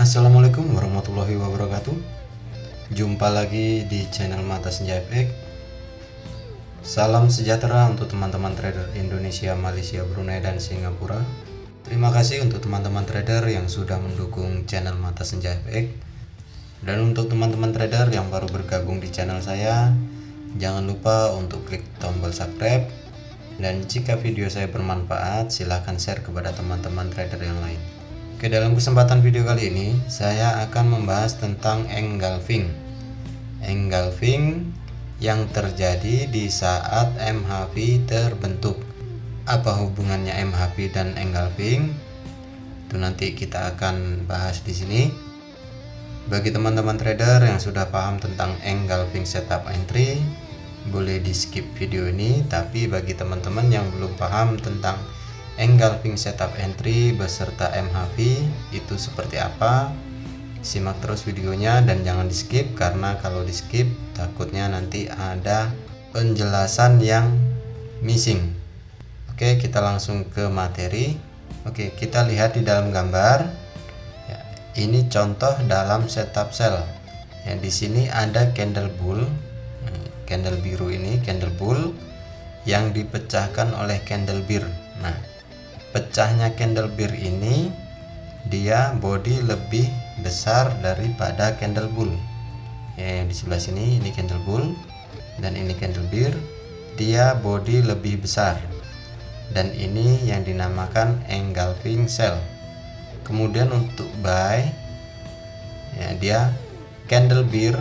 Assalamualaikum warahmatullahi wabarakatuh. Jumpa lagi di channel Mata Senja FX. Salam sejahtera untuk teman-teman trader Indonesia, Malaysia, Brunei, dan Singapura. Terima kasih untuk teman-teman trader yang sudah mendukung channel Mata Senja FX. Dan untuk teman-teman trader yang baru bergabung di channel saya, jangan lupa untuk klik tombol subscribe. Dan jika video saya bermanfaat, silahkan share kepada teman-teman trader yang lain. Oke, dalam kesempatan video kali ini saya akan membahas tentang engulfing yang terjadi di saat MHV terbentuk. Apa hubungannya MHV dan engulfing? Itu nanti kita akan bahas di sini. Bagi teman-teman trader yang sudah paham tentang engulfing setup entry, boleh di skip video ini. Tapi bagi teman-teman yang belum paham tentang engulfing setup entry beserta MHV itu seperti apa, simak terus videonya dan jangan di skip, karena kalau di skip takutnya nanti ada penjelasan yang missing. Oke, kita langsung ke materi. Oke, kita lihat di dalam gambar ya, ini contoh dalam setup sell ya. Di sini ada candle bull, candle biru ini candle bull yang dipecahkan oleh candle bear. Nah, pecahnya candle bear ini dia body lebih besar daripada candle bull ya. Di sebelah sini ini candle bull dan ini candle bear, dia body lebih besar, dan ini yang dinamakan engulfing sell. Kemudian untuk buy ya, dia candle bear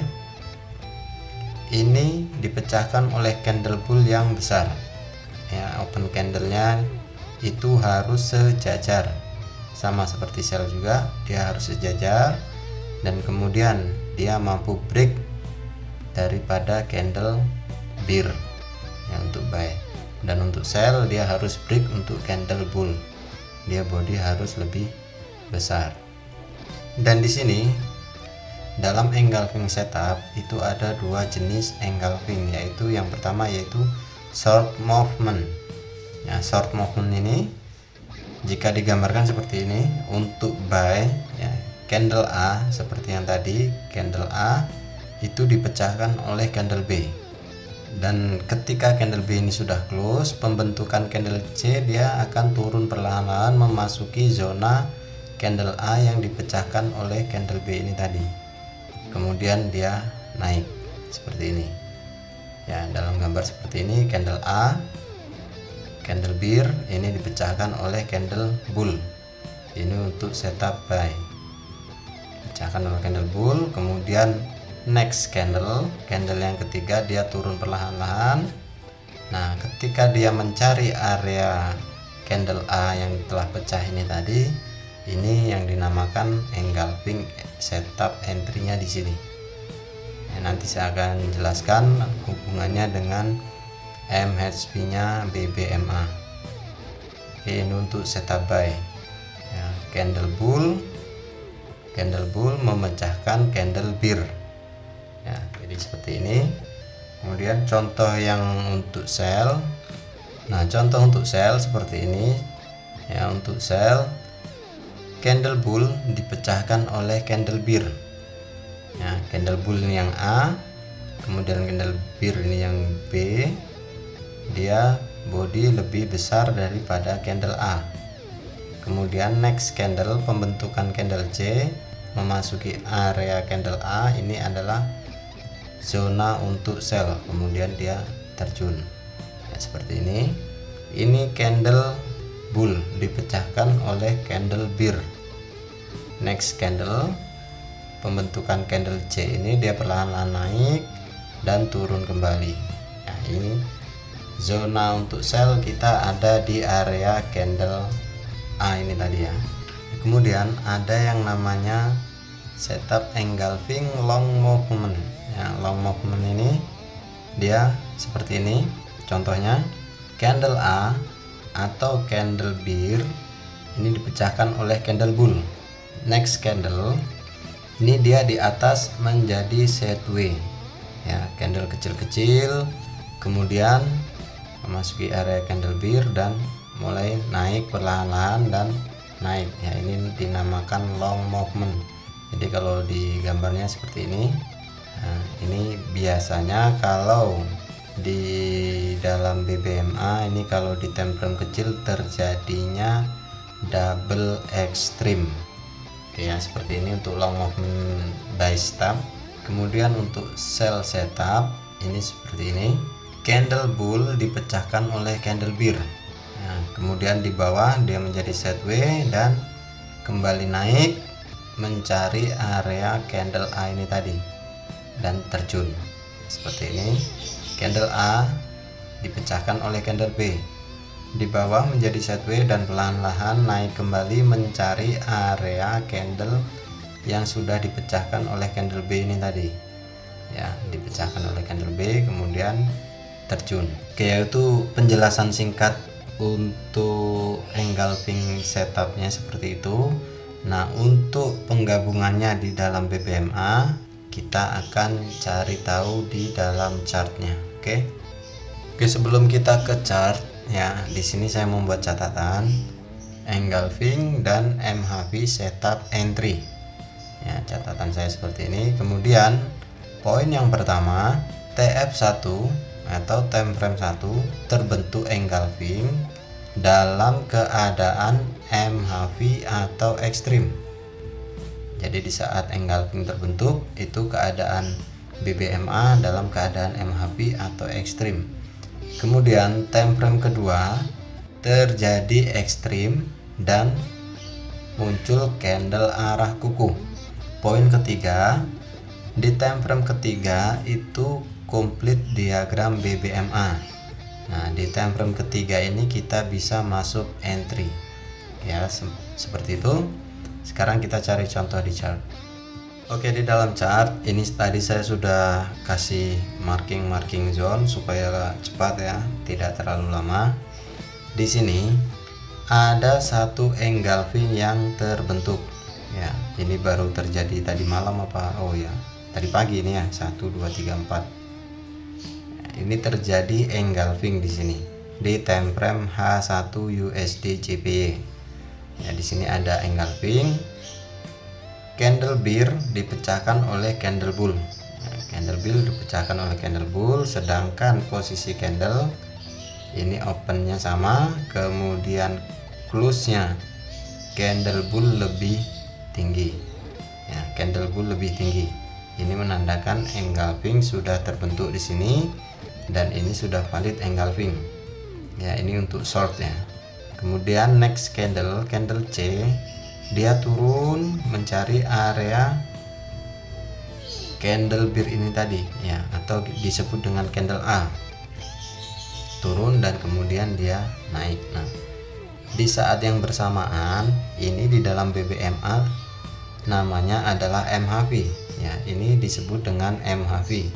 ini dipecahkan oleh candle bull yang besar ya. Open candlenya itu harus sejajar, sama seperti sell juga, dia harus sejajar, dan kemudian dia mampu break daripada candle bear ya, untuk buy. Dan untuk sell dia harus break untuk candle bull, dia body harus lebih besar. Dan di sini dalam engulfing setup itu ada dua jenis engulfing, yaitu yang pertama yaitu short movement. Ya, short movement ini jika digambarkan seperti ini, untuk buy ya, candle A seperti yang tadi, candle A itu dipecahkan oleh candle B, dan ketika candle B ini sudah close, pembentukan candle C dia akan turun perlahan-lahan memasuki zona candle A yang dipecahkan oleh candle B ini tadi. Kemudian dia naik seperti ini ya. Dalam gambar seperti ini, candle A, candle bear ini dipecahkan oleh candle bull, ini untuk setup buy, pecahkan oleh candle bull. Kemudian next candle yang ketiga, dia turun perlahan-lahan. Nah, ketika dia mencari area candle A yang telah pecah ini tadi, ini yang dinamakan engulfing setup entry-nya di sini ya. Nanti saya akan jelaskan hubungannya dengan MHV nya BBMA. Oke, ini untuk setup buy ya, candle bull memecahkan candle bear ya, jadi seperti ini. Kemudian contoh yang untuk sell, nah contoh untuk sell seperti ini ya. Untuk sell, candle bull dipecahkan oleh candle bear ya. Candle bull ini yang A, kemudian candle bear ini yang B, dia body lebih besar daripada candle A. Kemudian next candle, pembentukan candle C memasuki area candle A, ini adalah zona untuk sell, kemudian dia terjun ya, seperti ini. Ini candle bull dipecahkan oleh candle bear. Next candle, pembentukan candle C ini dia perlahan-lahan naik dan turun kembali. Nah, ini zona untuk sell kita ada di area candle A ini tadi ya. Kemudian ada yang namanya setup engulfing long movement ya. Long movement ini dia seperti ini. Contohnya candle A atau candle bear ini dipecahkan oleh candle bull. Next candle ini dia di atas menjadi sideway ya, candle kecil-kecil, kemudian memasuki area candle bear dan mulai naik perlahan-lahan dan naik ya. Ini dinamakan long movement Jadi kalau di gambarnya seperti ini. Nah, ini biasanya kalau di dalam BBMA ini, kalau di time frame kecil terjadinya double extreme. Oke ya, seperti ini untuk long movement buy stop. Kemudian untuk sell setup ini seperti ini, candle bull dipecahkan oleh candle bear. Nah, kemudian di bawah dia menjadi sideways dan kembali naik mencari area candle A ini tadi dan terjun seperti ini. Candle A dipecahkan oleh candle B, di bawah menjadi sideways dan perlahan-lahan naik kembali mencari area candle yang sudah dipecahkan oleh candle B ini tadi ya, dipecahkan oleh candle B kemudian terjun. Oke, yaitu penjelasan singkat untuk engulfing setupnya seperti itu. Nah, untuk penggabungannya di dalam BBMA kita akan cari tahu di dalam chartnya. Oke, sebelum kita ke chart ya, di sini saya membuat catatan engulfing dan MHV setup entry ya, catatan saya seperti ini. Kemudian poin yang pertama, TF1 atau time frame 1 terbentuk engulfing dalam keadaan MHV atau ekstrim. Jadi di saat engulfing terbentuk itu keadaan BBMA dalam keadaan MHV atau ekstrim. Kemudian time frame kedua terjadi ekstrim dan muncul candle arah kuku. Poin ketiga, di time frame ketiga itu complete diagram BBMA. Nah, di time frame ketiga ini kita bisa masuk entry ya, seperti itu. Sekarang kita cari contoh di chart. Oke, di dalam chart ini tadi saya sudah kasih marking zone supaya cepat ya, tidak terlalu lama. Di sini ada satu engulfing yang terbentuk ya, ini baru terjadi tadi malam apa, oh ya tadi pagi ini ya, 1 2 3 4. Ini terjadi engulfing di sini di time frame H1 USD JPY. Ya, di sini ada engulfing, candle bear dipecahkan oleh candle bull. Nah, candle bear dipecahkan oleh candle bull, sedangkan posisi candle ini opennya sama, kemudian close-nya candle bull lebih tinggi. Ya, candle bull lebih tinggi. Ini menandakan engulfing sudah terbentuk di sini dan ini sudah valid engulfing. Ya, ini untuk short ya. Kemudian next candle C, dia turun mencari area candle bear ini tadi ya, atau disebut dengan candle A. Turun dan kemudian dia naik. Nah, di saat yang bersamaan ini di dalam BBMA namanya adalah MHV ya, ini disebut dengan MHV.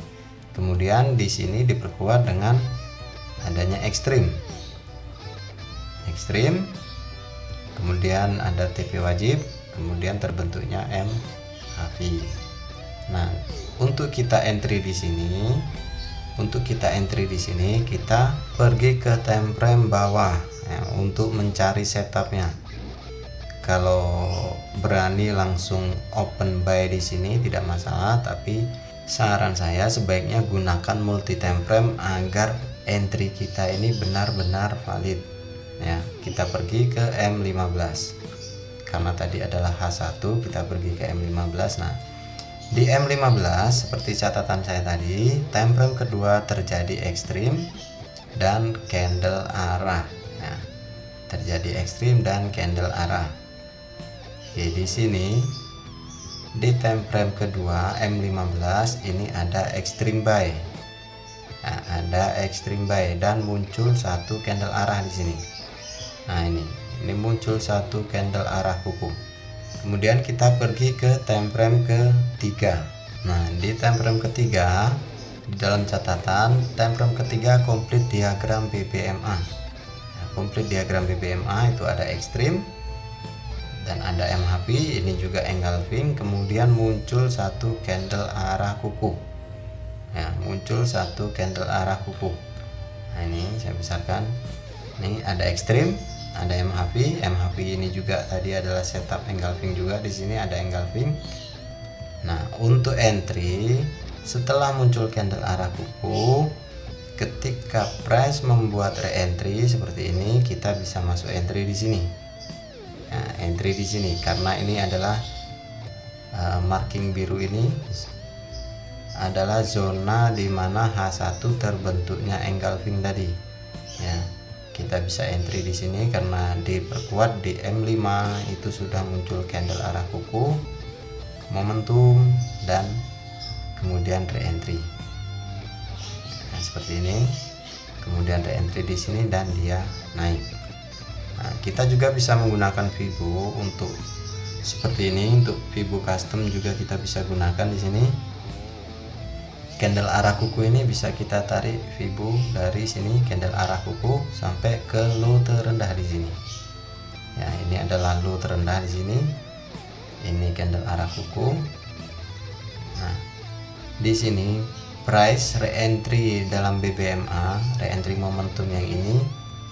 Kemudian di sini diperkuat dengan adanya ekstrim, kemudian ada TP wajib, kemudian terbentuknya MHV. Nah, untuk kita entry di sini, kita pergi ke time frame bawah ya, untuk mencari setupnya. Kalau berani langsung open buy di sini tidak masalah, tapi saran saya sebaiknya gunakan multi time frame agar entry kita ini benar-benar valid ya. Kita pergi ke M15 karena tadi adalah H1, kita pergi ke M15. Nah, di M15 seperti catatan saya tadi, time frame kedua terjadi ekstrim dan candle arah ya. Terjadi ekstrim dan candle arah. Oke, di sini di time frame kedua M15 ini ada extreme buy. Nah, ada extreme buy dan muncul satu candle arah di sini. Nah, ini muncul satu candle arah kuku. Kemudian kita pergi ke time frame ketiga. Nah, di time frame ketiga di dalam catatan time frame ketiga complete diagram BBMA. Nah, complete diagram BBMA itu ada ekstrim dan ada MHV, ini juga engulfing, kemudian muncul satu candle arah kuku ya, muncul satu candle arah kuku. Nah, ini saya besarkan, ini ada ekstrim, ada MHV ini juga tadi adalah setup engulfing juga, di sini ada engulfing, Nah, untuk entry setelah muncul candle arah kuku, ketika price membuat re-entry seperti ini, kita bisa masuk entry di sini. Nah, entry di sini karena ini adalah marking biru ini adalah zona dimana H1 terbentuknya engulfing tadi. Ya, kita bisa entry di sini karena diperkuat di M5 itu sudah muncul candle arah kuku, momentum, dan kemudian re-entry. Nah, seperti ini, kemudian re-entry di sini dan dia naik. Nah, kita juga bisa menggunakan Fibo untuk seperti ini. Untuk Fibo custom juga kita bisa gunakan di sini. Candle arah kuku ini bisa kita tarik Fibo dari sini, candle arah kuku sampai ke low terendah di sini. Ya, ini adalah low terendah di sini. Ini candle arah kuku. Nah, di sini price re-entry dalam BBMA, re-entry momentum yang ini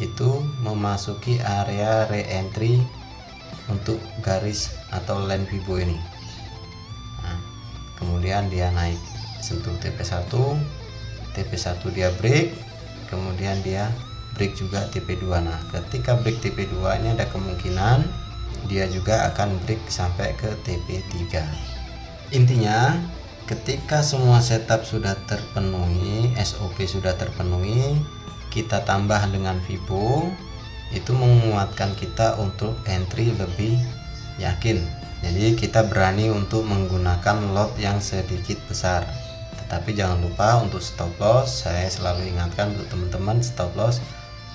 itu memasuki area re-entry untuk garis atau line Fibo ini. Nah, kemudian dia naik sentuh TP1, TP1 dia break, kemudian dia break juga TP2. Nah, ketika break TP2 ini ada kemungkinan dia juga akan break sampai ke TP3. Intinya ketika semua setup sudah terpenuhi, SOP sudah terpenuhi, kita tambah dengan Fibo, itu menguatkan kita untuk entry lebih yakin. Jadi kita berani untuk menggunakan lot yang sedikit besar. Tetapi jangan lupa untuk stop loss, saya selalu ingatkan untuk teman-teman, stop loss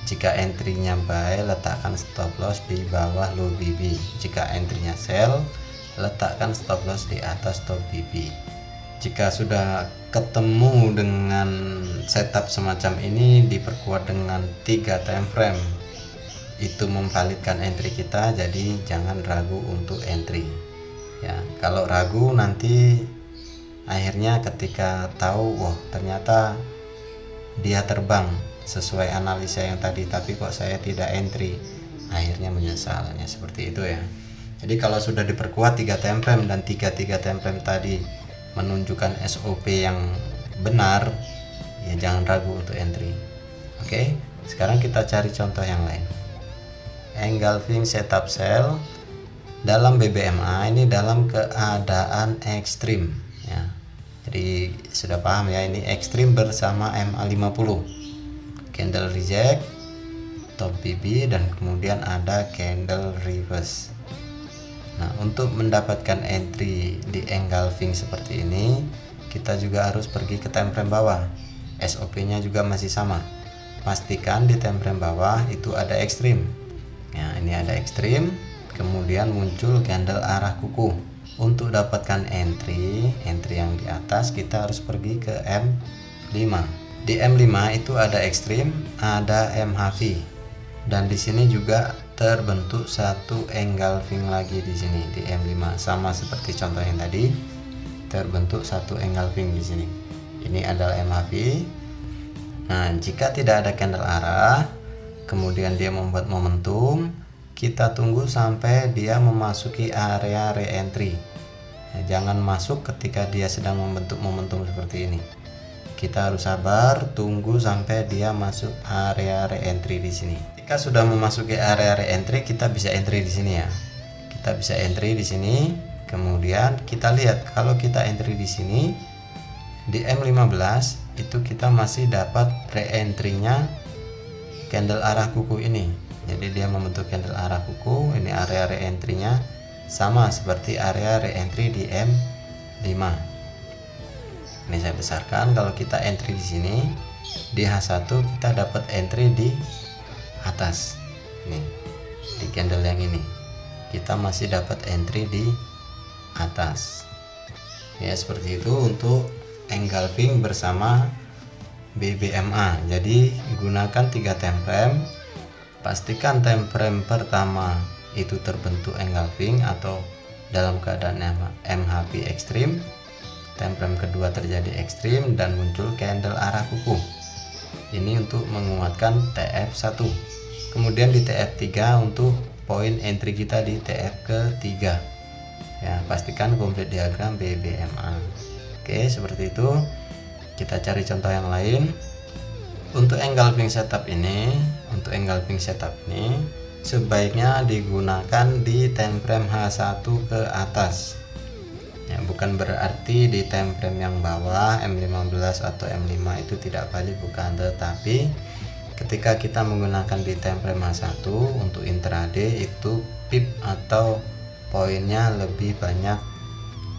jika entry-nya buy, letakkan stop loss di bawah low BB. Jika entry-nya sell, letakkan stop loss di atas top BB. Jika sudah ketemu dengan setup semacam ini, diperkuat dengan 3 time frame, itu memvalidkan entry kita. Jadi jangan ragu untuk entry. Ya, kalau ragu nanti akhirnya ketika tahu, wah ternyata dia terbang sesuai analisa yang tadi, tapi kok saya tidak entry, akhirnya menyesalnya seperti itu ya. Jadi kalau sudah diperkuat 3 time frame dan 3 time frame tadi menunjukkan SOP yang benar, ya jangan ragu untuk entry. Oke, sekarang kita cari contoh yang lain. Engulfing setup sell dalam BBMA ini dalam keadaan ekstrim ya. Jadi sudah paham ya, ini ekstrim bersama MA50, candle reject, top BB, dan kemudian ada candle reverse. Nah, untuk mendapatkan entry di engulfing seperti ini, kita juga harus pergi ke time frame bawah. SOP nya juga masih sama, pastikan di time frame bawah itu ada ekstrim ya. Ini ada ekstrim, kemudian muncul candle arah kuku. Untuk dapatkan entry yang di atas, kita harus pergi ke M5. Di M5 itu ada ekstrim, ada MHV, dan di sini juga terbentuk satu engulfing lagi di sini di M5, sama seperti contoh yang tadi, terbentuk satu engulfing di sini. Ini adalah MHV. Nah, jika tidak ada candle arah, kemudian dia membuat momentum, kita tunggu sampai dia memasuki area re-entry. Nah, jangan masuk ketika dia sedang membentuk momentum seperti ini. Kita harus sabar, tunggu sampai dia masuk area re-entry di sini. Jika sudah memasuki area re-entry, kita bisa entry di sini ya. Kita bisa entry di sini. Kemudian kita lihat kalau kita entry di sini di M15 itu kita masih dapat re-entry-nya candle arah kuku ini. Jadi dia membentuk candle arah kuku, ini area re-entry-nya sama seperti area re-entry di M5. Ini saya besarkan, kalau kita entry di sini di H1 kita dapat entry di atas. Nih, di candle yang ini kita masih dapat entry di atas. Ya, seperti itu untuk engulfing bersama BBMA. Jadi gunakan 3 time frame. Pastikan time frame pertama itu terbentuk engulfing atau dalam keadaan MHP ekstrim. Time frame kedua terjadi ekstrim dan muncul candle arah kuku. Ini untuk menguatkan TF1. Kemudian di TF3 untuk poin entry kita di TF ketiga. Ya, pastikan komplit diagram BBMA. Oke, seperti itu. Kita cari contoh yang lain. Untuk engulfing setup ini, sebaiknya digunakan di time frame H1 ke atas. Ya, bukan berarti di time frame yang bawah M15 atau M5 itu tidak valid, bukan, tetapi ketika kita menggunakan di time frame H1 untuk intraday itu pip atau poinnya lebih banyak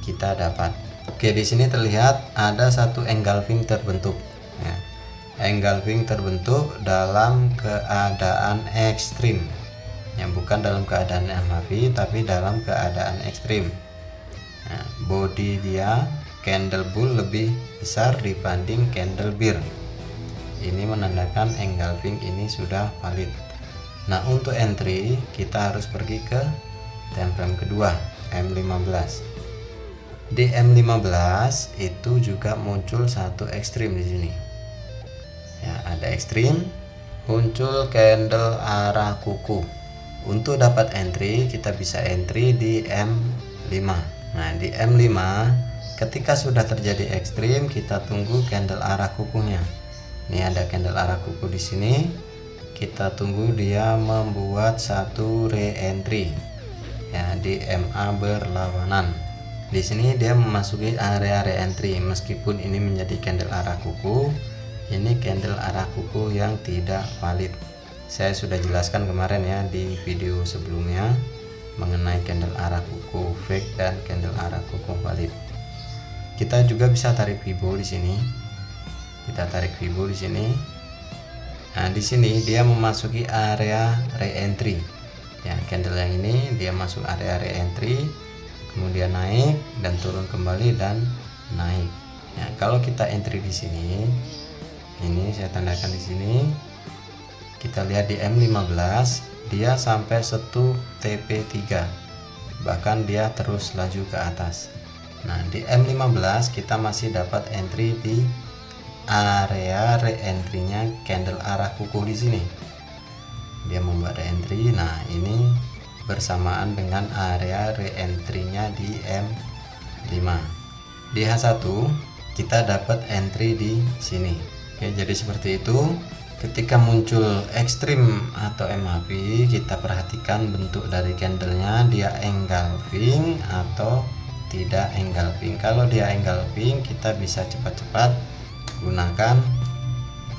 kita dapat. Oke, di sini terlihat ada satu engulfing terbentuk. Ya, engulfing terbentuk dalam keadaan ekstrim. Ya, bukan dalam keadaan MHV tapi dalam keadaan ekstrim. Nah, body dia candle bull lebih besar dibanding candle bear. Ini menandakan engulfing ini sudah valid. Nah, untuk entry kita harus pergi ke time frame kedua, M15. Di M15 itu juga muncul satu ekstrim di sini. Ya, ada ekstrim, muncul candle arah kuku. Untuk dapat entry kita bisa entry di M5. Nah, di M5 ketika sudah terjadi ekstrim kita tunggu candle arah kukunya. Ini ada candle arah kuku di sini. Kita tunggu dia membuat satu re-entry. Ya, di MA berlawanan. Di sini dia memasuki area re-entry meskipun ini menjadi candle arah kuku. Ini candle arah kuku yang tidak valid. Saya sudah jelaskan kemarin ya di video sebelumnya mengenai candle arah kuku fake dan candle arah kuku valid. Kita juga bisa tarik Fibo di sini. Kita tarik Fibo di sini. Nah, di sini dia memasuki area re-entry. Ya, candle yang ini dia masuk area re-entry, kemudian naik dan turun kembali dan naik. Ya, kalau kita entry di sini, ini saya tandakan di sini. Kita lihat di M15 dia sampai setu TP3, bahkan dia terus laju ke atas. Nah, di M15 kita masih dapat entry di area re-entry-nya candle arah kuku di sini. Dia membuat re-entry. Nah, ini bersamaan dengan area re-entry-nya di M5. Di H1 kita dapat entry di sini. Oke, jadi seperti itu. Ketika muncul ekstrim atau MHV, kita perhatikan bentuk dari candlenya, dia engulfing atau tidak engulfing. Kalau dia engulfing, kita bisa cepat-cepat gunakan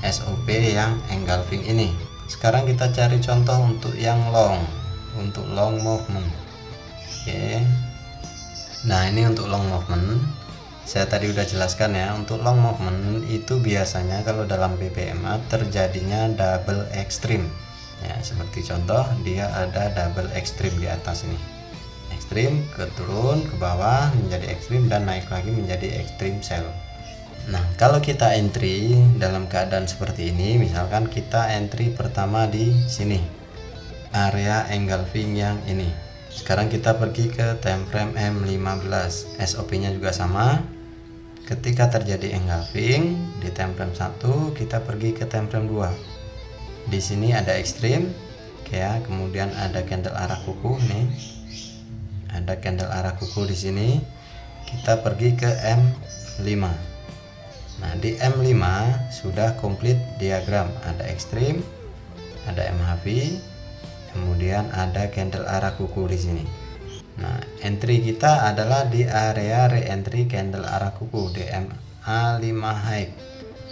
SOP yang engulfing ini. Sekarang kita cari contoh untuk yang long, untuk long movement. Oke. Nah, ini untuk long movement. Saya tadi udah jelaskan ya, untuk long movement itu biasanya kalau dalam BBMA terjadinya double extreme. Ya, seperti contoh dia ada double extreme di atas ini. Ekstrim ke turun ke bawah menjadi ekstrim dan naik lagi menjadi extreme sell. Nah, kalau kita entry dalam keadaan seperti ini, misalkan kita entry pertama di sini, area engulfing yang ini. Sekarang kita pergi ke time frame M15. SOP-nya juga sama. Ketika terjadi engulfing di time frame 1, kita pergi ke time frame 2. Di sini ada ekstrim, ya, kemudian ada candle arah kuku nih. Ada candle arah kuku di sini. Kita pergi ke M5. Nah, di M5 sudah komplit diagram. Ada ekstrim, ada MHV, kemudian ada candle arah kuku di sini. Nah, entry kita adalah di area re-entry candle arah kuku di MA5 high.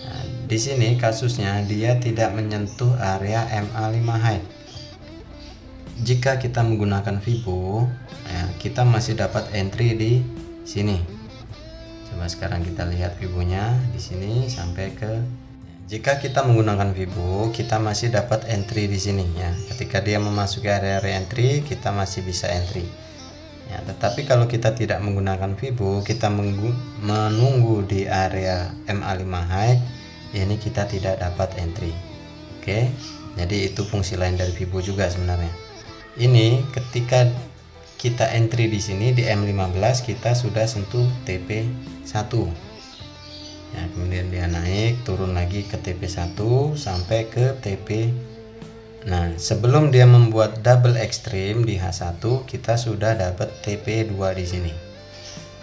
Nah, di sini kasusnya dia tidak menyentuh area MA5 high. Jika kita menggunakan Fibo, ya, kita masih dapat entry di sini. Coba sekarang kita lihat Fibonya di sini sampai ke. Jika kita menggunakan Fibo, kita masih dapat entry di sini ya. Ketika dia memasuki area re-entry, kita masih bisa entry. Ya, tetapi kalau kita tidak menggunakan Fibo, kita menunggu di area MA5 high, ini kita tidak dapat entry. Oke, jadi itu fungsi lain dari Fibo juga sebenarnya. Ini ketika kita entry di sini di M15 kita sudah sentuh TP1. Ya, kemudian dia naik turun lagi ke TP1 sampai ke TP2. Nah, sebelum dia membuat double extreme di H1, kita sudah dapat TP2 di sini.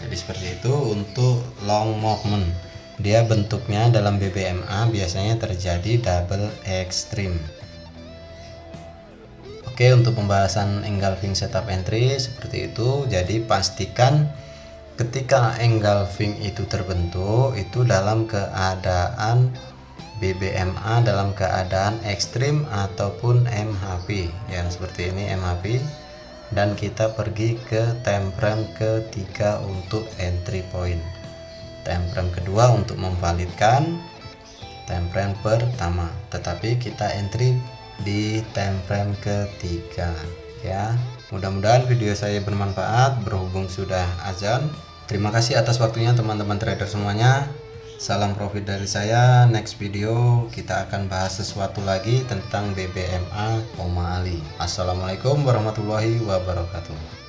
Jadi seperti itu untuk long movement. Dia bentuknya dalam BBMA biasanya terjadi double extreme. Oke, untuk pembahasan engulfing setup entry seperti itu. Jadi pastikan ketika engulfing itu terbentuk itu dalam keadaan BBMA dalam keadaan ekstrim ataupun MHP ya, seperti ini MHP, dan kita pergi ke time frame ketiga untuk entry point, time frame kedua untuk memvalidkan time frame pertama, tetapi kita entry di time frame ketiga ya. Mudah-mudahan video saya bermanfaat berhubung sudah azan. Terima kasih atas waktunya teman-teman trader semuanya. Salam profit dari saya. Next video kita akan bahas sesuatu lagi tentang BBMA Oma Ali. Assalamualaikum warahmatullahi wabarakatuh.